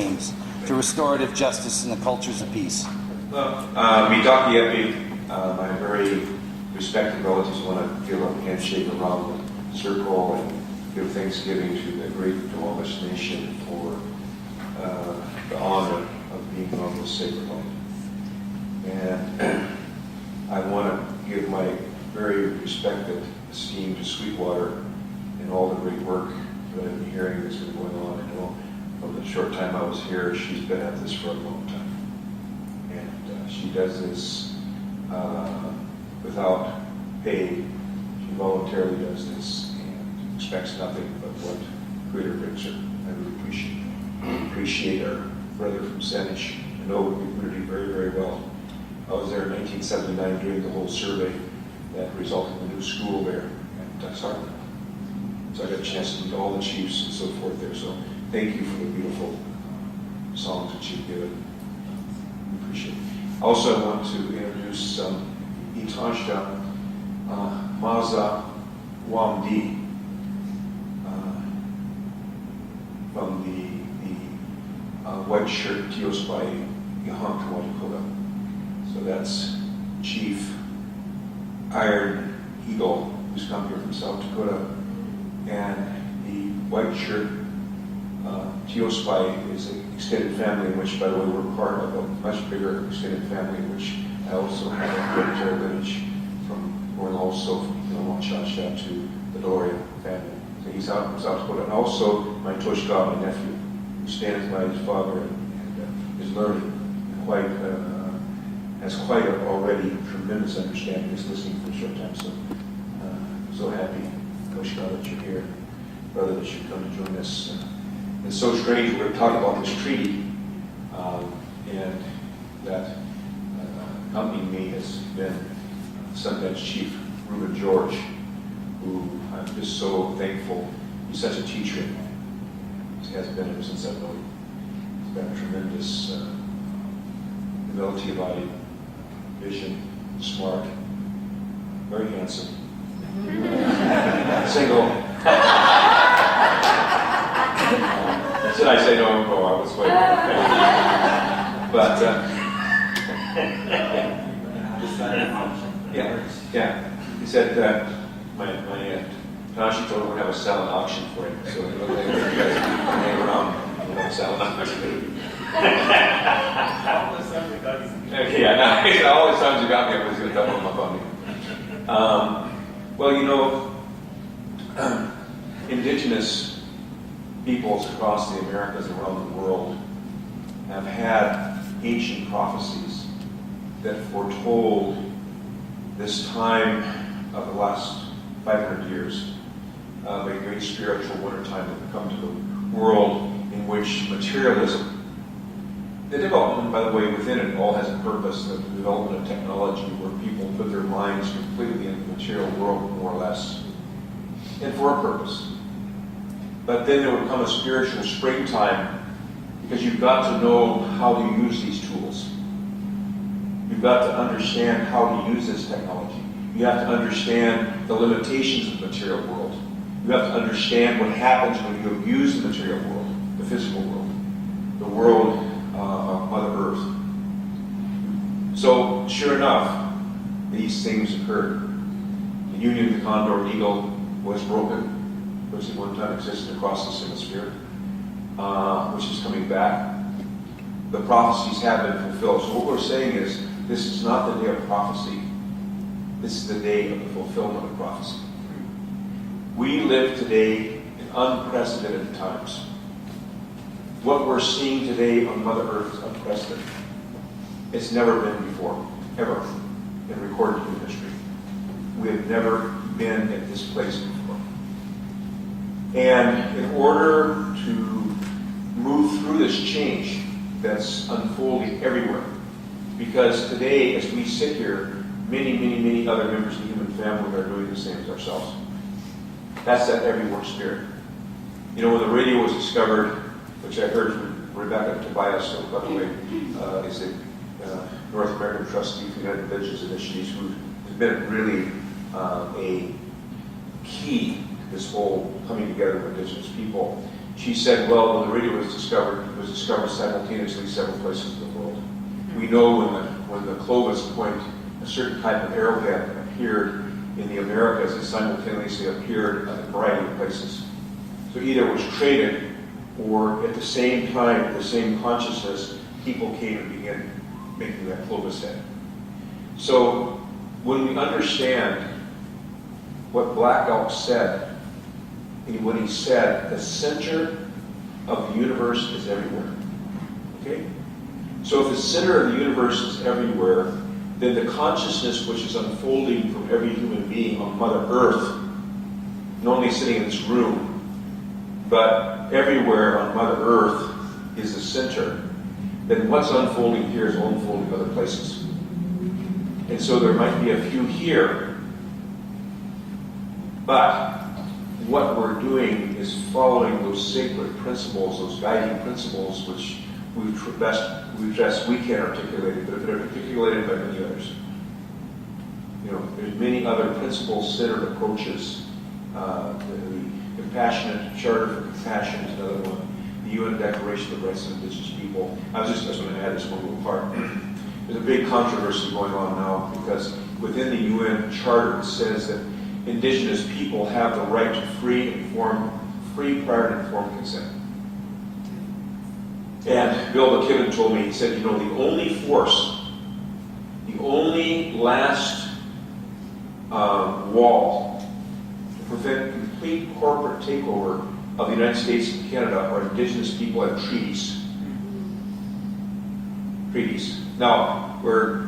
aims to restorative justice and the cultures of peace? Well, Mitaki Epi, my very respected relatives, want to give a handshake around the circle and give thanksgiving to the great Duwamish nation for the honor of being on this sacred land. And I want to give my very respected esteem to Sweetwater and all the great work that I've been hearing that's been going on. I know from the short time I was here, she's been at this for a long time. And she does this without pay. She voluntarily does this and expects nothing but what Creator brings her. I really appreciate our brother from Saanich. I know the community very, very well. I was there in 1979 doing the whole survey that resulted in the new school there at Sartland. So I got a chance to meet all the chiefs and so forth there. So thank you for the beautiful songs that you've given. We appreciate it. Also, I want to introduce Itasha Maza Wamdi from the White Shirt Tios by Yahant Watakota. So that's Chief Iron Eagle, who's come here from South Dakota. And the White Shirt Teospai is an extended family in which, by the way, we're part of a much bigger extended family in which I also have a hereditary lineage from going also from Wachacha to the Doria family. So he's out from South Dakota. And also my Toshka, my nephew, who stands by his father and is learning quite, has quite already tremendous understanding. Is listening for a short time. So happy, Toshka, that you're here. Brother, that you've come to join us. It's so strange we're going to talk about this treaty, and that accompanying me has been Sundance Chief Reuben George, who I'm just so thankful. He's such a teacher. He has been ever since I've known him. He's got a tremendous ability about vision, smart, very handsome. Single. Should I say no? Oh, I was waiting. But yeah. He said my Tashi told him we're going to have a silent auction for him. So it looked like you guys can hang around. We'll have a silent auction. Yeah, all the times you got me, I was going to double them up on me. Well, you know, indigenous peoples across the Americas and around the world have had ancient prophecies that foretold this time of the last 500 years of a great spiritual wintertime that would come to the world in which materialism, the development, by the way, within it all has a purpose, the development of technology where people put their minds completely in the material world, more or less, and for a purpose. But then there would come a spiritual springtime because you've got to know how to use these tools. You've got to understand how to use this technology. You have to understand the limitations of the material world. You have to understand what happens when you abuse the material world, the physical world, the world of Mother Earth. So, sure enough, these things occurred. The union of the condor and eagle was broken, which at one time existed across this hemisphere, which is coming back. The prophecies have been fulfilled. So what we're saying is, this is not the day of prophecy. This is the day of the fulfillment of prophecy. We live today in unprecedented times. What we're seeing today on Mother Earth is unprecedented. It's never been before, ever, in recorded human history. We have never been at this place before. And in order to move through this change that's unfolding everywhere, because today, as we sit here, many, many, many other members of the human family are doing the same as ourselves. That's that every work spirit. You know, when the radio was discovered, which I heard from Rebecca Tobias, who, by the way, is the North American trustee for the United Indigenous Initiatives, who has been really a key to this whole coming together of Indigenous people. She said, well, when the radio was discovered, it was discovered simultaneously several places in the world. We know when the Clovis point, a certain type of arrowhead appeared in the Americas, it simultaneously appeared at a variety of places. So either it was traded, or at the same time, the same consciousness, people came and began making that Clovis head. So when we understand what Black Elk said, and when he said, the center of the universe is everywhere. Okay? So if the center of the universe is everywhere, then the consciousness which is unfolding from every human being on Mother Earth, not only sitting in this room, but everywhere on Mother Earth is the center, then what's unfolding here is unfolding in other places. And so there might be a few here, but what we're doing is following those sacred principles, those guiding principles, which we can articulate it, but they're articulated by many others. You know, there's many other principle-centered approaches. The Compassionate Charter for Compassion is another one. The UN Declaration of the Rights of Indigenous People. I was just going to add this one little part. There's a big controversy going on now because within the UN Charter it says that Indigenous people have the right to free, prior and informed consent. And Bill McKibben told me, he said, you know, the only force, the only last wall to prevent complete corporate takeover of the United States and Canada are Indigenous people and treaties. Treaties. Now, where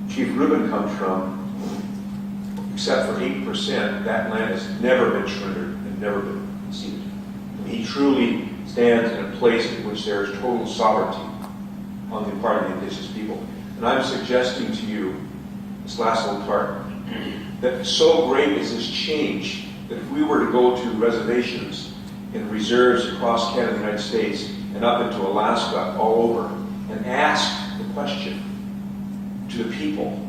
Chief Rubin comes from, except for 8%, that land has never been surrendered and never been conceded. And he truly stands in a place in which there is total sovereignty on the part of the Indigenous people. And I'm suggesting to you, this last little part, that so great is this change that if we were to go to reservations and reserves across Canada and the United States and up into Alaska, all over, and ask the question to the people,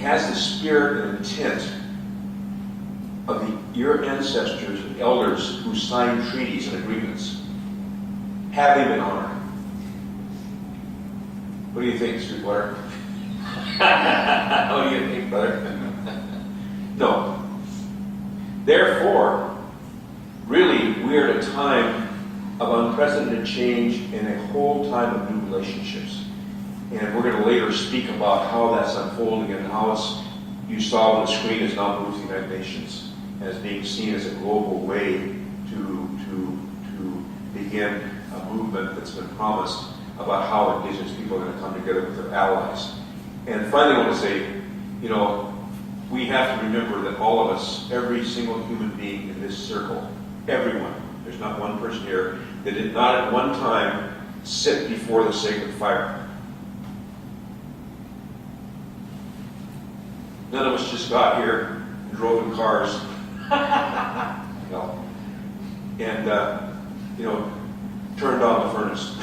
has the spirit and intent of your ancestors and elders who signed treaties and agreements, have they been honored? What do you think, Sweetwater? What do you think, brother? No. Therefore, really, we're at a time of unprecedented change and a whole time of new relationships. And we're going to later speak about how that's unfolding and how it's, you saw on the screen, has now moved to the United Nations as being seen as a global way to begin a movement that's been promised about how Indigenous people are going to come together with their allies. And finally, I want to say, you know, we have to remember that all of us, every single human being in this circle, everyone, there's not one person here that did not at one time sit before the sacred fire. None of us just got here and drove in cars. No. And, turned on the furnace.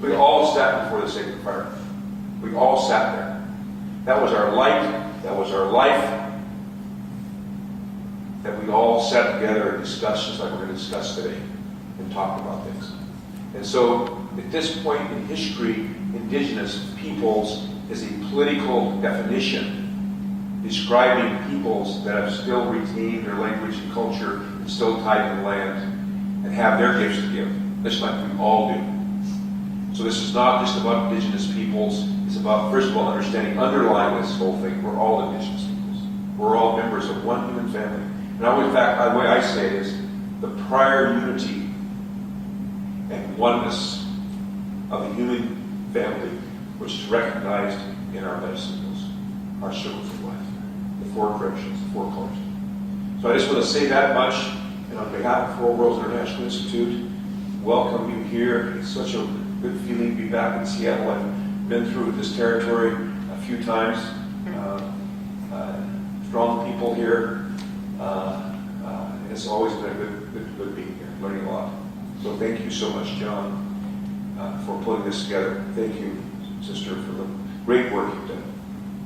We all sat before the sacred fire. We all sat there. That was our light. That was our life. That we all sat together and discussed, just like we're going to discuss today, and talked about things. And so, at this point in history, Indigenous peoples is a political definition describing peoples that have still retained their language and culture and still tied to the land and have their gifts to give, just like we all do. So this is not just about Indigenous peoples. It's about, first of all, understanding underlying this whole thing. We're all Indigenous peoples. We're all members of one human family. And in fact, the way I say it is the prior unity and oneness of the human family, which is recognized in our medicines, our circles of life, the four directions, the four colors. So I just want to say that much, and on behalf of Four Worlds International Institute, welcome you here. It's such a good feeling to be back in Seattle. I've been through this territory a few times. Strong people here. It's always been a good being here, learning a lot. So thank you so much, John, for putting this together. Thank you, sister, for the great work you've done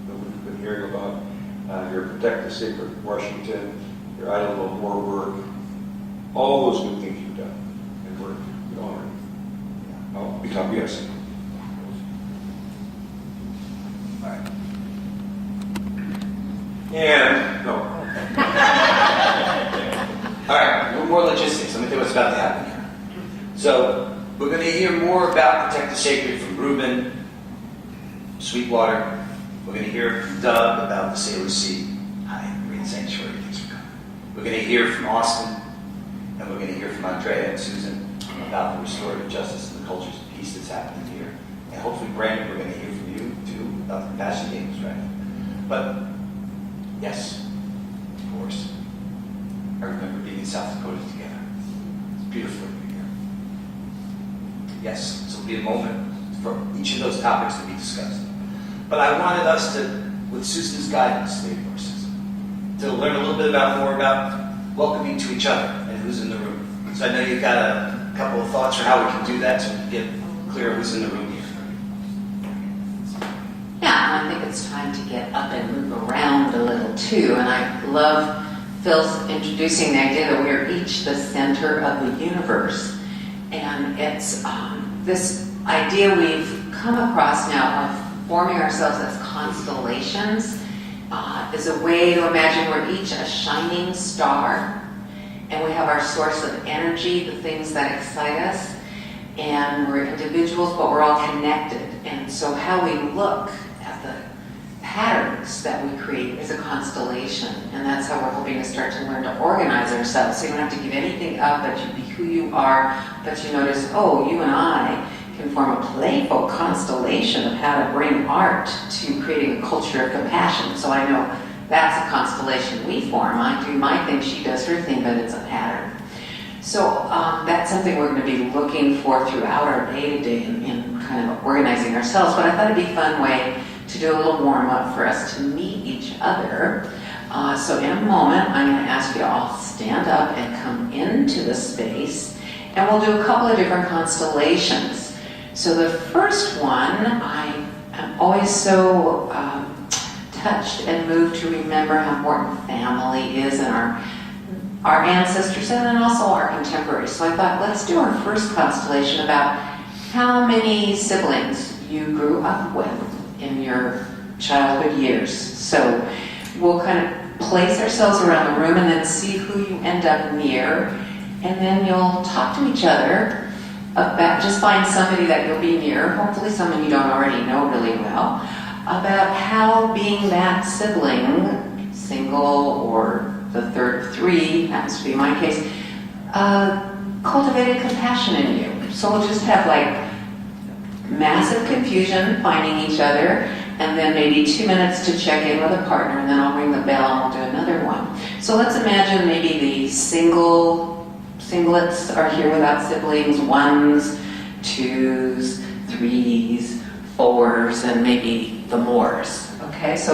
that we've been hearing about. your Protect the Sacred Washington, your I Don't Know More work, all those good things you've done. And we're honored. I'll become yes. All right. And, no. All right, no more logistics. Let me tell you what's about to happen here. So, we're going to hear more about Protect the Sacred from Ruben, Sweetwater. We're going to hear from Doug about the Sailor Sea. Hi, Marine Sanctuary. Thanks for coming. We're going to hear from Austin, and we're going to hear from Andrea and Susan about the restorative justice and the cultures of peace that's happening here. And hopefully, Brandon, we're going to hear from you, too, about the Compassion Games, right? But, yes, of course. I remember being in South Dakota together. It's beautiful to be here. Yes, this will be a moment for each of those topics to be discussed. But I wanted us to, with Susan's guidance, Lady Horses, to learn a little bit more about welcoming to each other and who's in the room. So I know you've got a couple of thoughts for how we can do that so we can get clear who's in the room here. Yeah, and I think it's time to get up and move around a little too. And I love Phil's introducing the idea that we are each the center of the universe. And it's this idea we've come across now of forming ourselves as constellations is a way to imagine we're each a shining star, and we have our source of energy, the things that excite us, and we're individuals, but we're all connected. And so how we look at the patterns that we create is a constellation, and that's how we're hoping to start to learn to organize ourselves. So you don't have to give anything up, but you be who you are, but you notice, oh, you and I can form a playful constellation of how to bring art to creating a culture of compassion. So I know that's a constellation we form. I do my thing, she does her thing, but it's a pattern. So that's something we're going to be looking for throughout our day-to-day in kind of organizing ourselves. But I thought it'd be a fun way to do a little warm-up for us to meet each other. So in a moment, I'm going to ask you to all stand up and come into the space, and we'll do a couple of different constellations. So the first one, I am always so touched and moved to remember how important family is, and our ancestors, and then also our contemporaries. So I thought, let's do our first constellation about how many siblings you grew up with in your childhood years. So we'll kind of place ourselves around the room and then see who you end up near, and then you'll talk to each other about, just find somebody that you'll be near, hopefully someone you don't already know really well, about how being that sibling, single or the third of three, happens to be my case, cultivated compassion in you. So we'll just have like massive confusion finding each other, and then maybe 2 minutes to check in with a partner, and then I'll ring the bell and we'll do another one. So let's imagine maybe the singlets are here without siblings, 1s, 2s, 3s, 4s, and maybe the mores. Okay, so